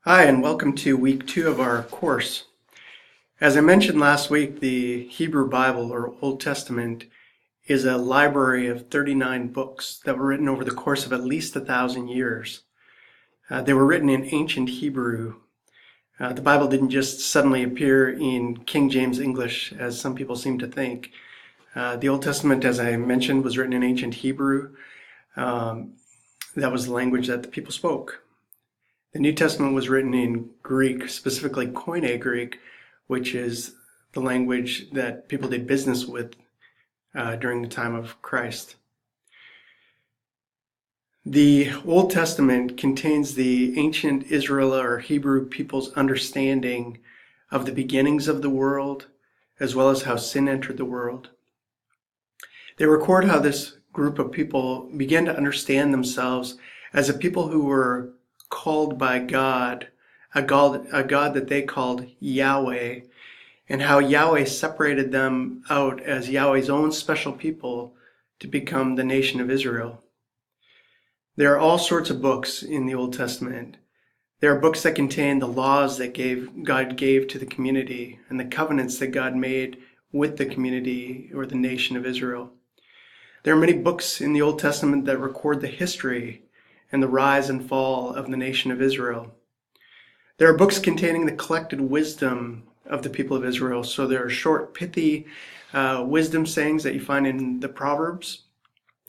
Hi, and welcome to week 2 of our course. As I mentioned last week, the Hebrew Bible or Old Testament is a library of 39 books that were written over the course of at least 1,000 years. They were written in ancient Hebrew. The Bible didn't just suddenly appear in King James English, as some people seem to think. The Old Testament, as I mentioned, was written in ancient Hebrew. That was the language that the people spoke. The New Testament was written in Greek, specifically Koine Greek, which is the language that people did business with during the time of Christ. The Old Testament contains the ancient Israel or Hebrew people's understanding of the beginnings of the world, as well as how sin entered the world. They record how this group of people began to understand themselves as a people who were called by God, a God that they called Yahweh, and how Yahweh separated them out as Yahweh's own special people to become the nation of Israel. There are all sorts of books in the Old Testament. There are books that contain the laws that God gave to the community and the covenants that God made with the community or the nation of Israel. There are many books in the Old Testament that record the history and the rise and fall of the nation of Israel. There are books containing the collected wisdom of the people of Israel. So there are short, pithy wisdom sayings that you find in the Proverbs.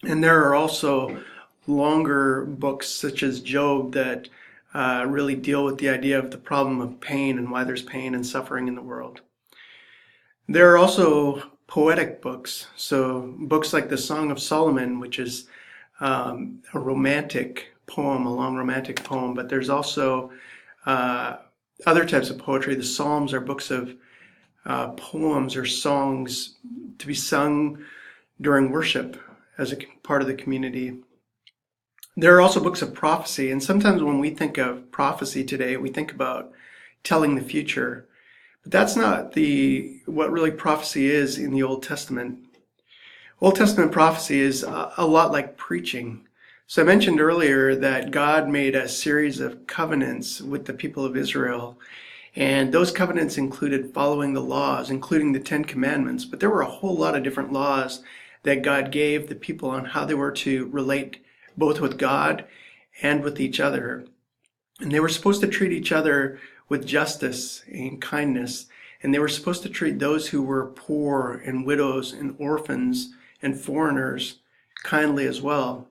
And there are also longer books such as Job that really deal with the idea of the problem of pain and why there's pain and suffering in the world. There are also poetic books. So books like the Song of Solomon, which is a romantic poem, a long romantic poem, but there's also other types of poetry. The Psalms are books of poems or songs to be sung during worship as a part of the community. There are also books of prophecy, and sometimes when we think of prophecy today, we think about telling the future, but that's not what really prophecy is in the Old Testament. Old Testament prophecy is a lot like preaching. So I mentioned earlier that God made a series of covenants with the people of Israel, and those covenants included following the laws, including the Ten Commandments, but there were a whole lot of different laws that God gave the people on how they were to relate both with God and with each other. And they were supposed to treat each other with justice and kindness, and they were supposed to treat those who were poor and widows and orphans and foreigners kindly as well.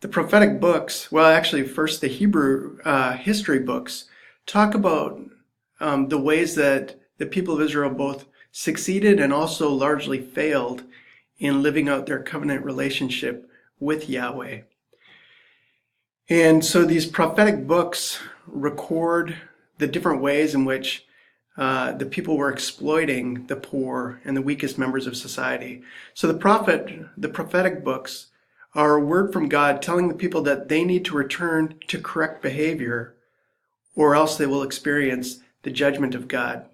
The prophetic books, well, actually, first the Hebrew history books, talk about the ways that the people of Israel both succeeded and also largely failed in living out their covenant relationship with Yahweh. And so these prophetic books record the different ways in which the people were exploiting the poor and the weakest members of society. So the prophetic books are a word from God telling the people that they need to return to correct behavior, or else they will experience the judgment of God.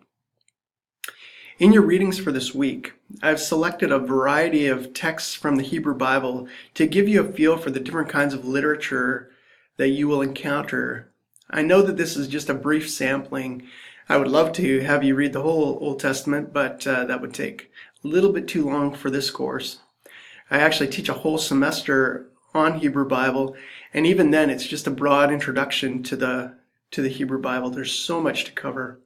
In your readings for this week, I've selected a variety of texts from the Hebrew Bible to give you a feel for the different kinds of literature that you will encounter. I know that this is just a brief sampling. I would love to have you read the whole Old Testament, but that would take a little bit too long for this course. I actually teach a whole semester on Hebrew Bible, and even then it's just a broad introduction to the Hebrew Bible. There's so much to cover.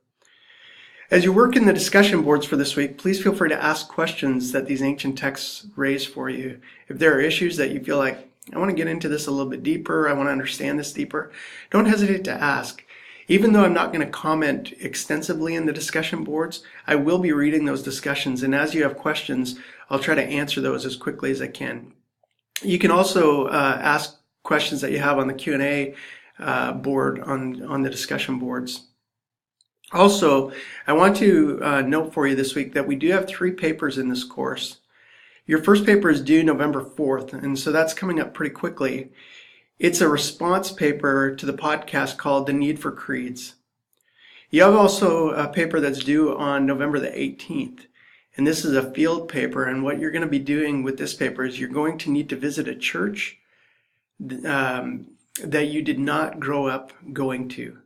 As you work in the discussion boards for this week, please feel free to ask questions that these ancient texts raise for you. If there are issues that you feel like, I want to get into this a little bit deeper, I want to understand this deeper, don't hesitate to ask. Even though I'm not going to comment extensively in the discussion boards, I will be reading those discussions, and as you have questions, I'll try to answer those as quickly as I can. You can also ask questions that you have on the Q&A board on the discussion boards. Also, I want to note for you this week that we do have 3 papers in this course. Your first paper is due November 4th, and so that's coming up pretty quickly. It's a response paper to the podcast called The Need for Creeds. You have also a paper that's due on November the 18th, and this is a field paper, and what you're going to be doing with this paper is you're going to need to visit a church that you did not grow up going to.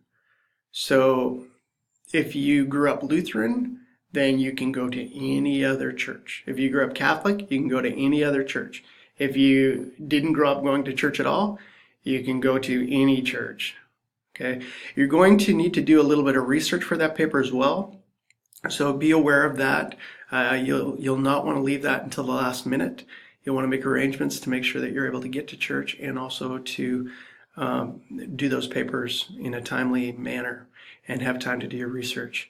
So if you grew up Lutheran, then you can go to any other church. If you grew up Catholic, you can go to any other church. If you didn't grow up going to church at all, you can go to any church. Okay, you're going to need to do a little bit of research for that paper as well. So be aware of that. You'll not want to leave that until the last minute. You'll want to make arrangements to make sure that you're able to get to church and also to do those papers in a timely manner and have time to do your research.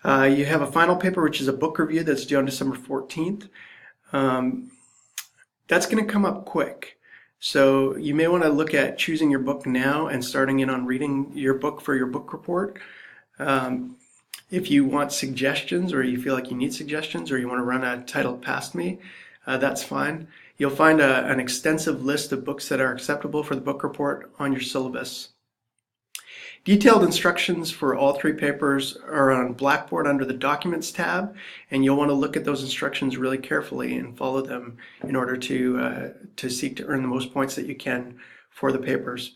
You have a final paper, which is a book review that's due on December 14th. That's going to come up quick. So you may want to look at choosing your book now and starting in on reading your book for your book report. If you want suggestions, or you feel like you need suggestions, or you want to run a title past me, that's fine. You'll find an extensive list of books that are acceptable for the book report on your syllabus. Detailed instructions for all 3 papers are on Blackboard under the Documents tab, and you'll want to look at those instructions really carefully and follow them in order to seek to earn the most points that you can for the papers.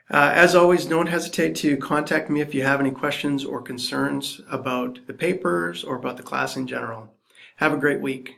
As always, don't hesitate to contact me if you have any questions or concerns about the papers or about the class in general. Have a great week.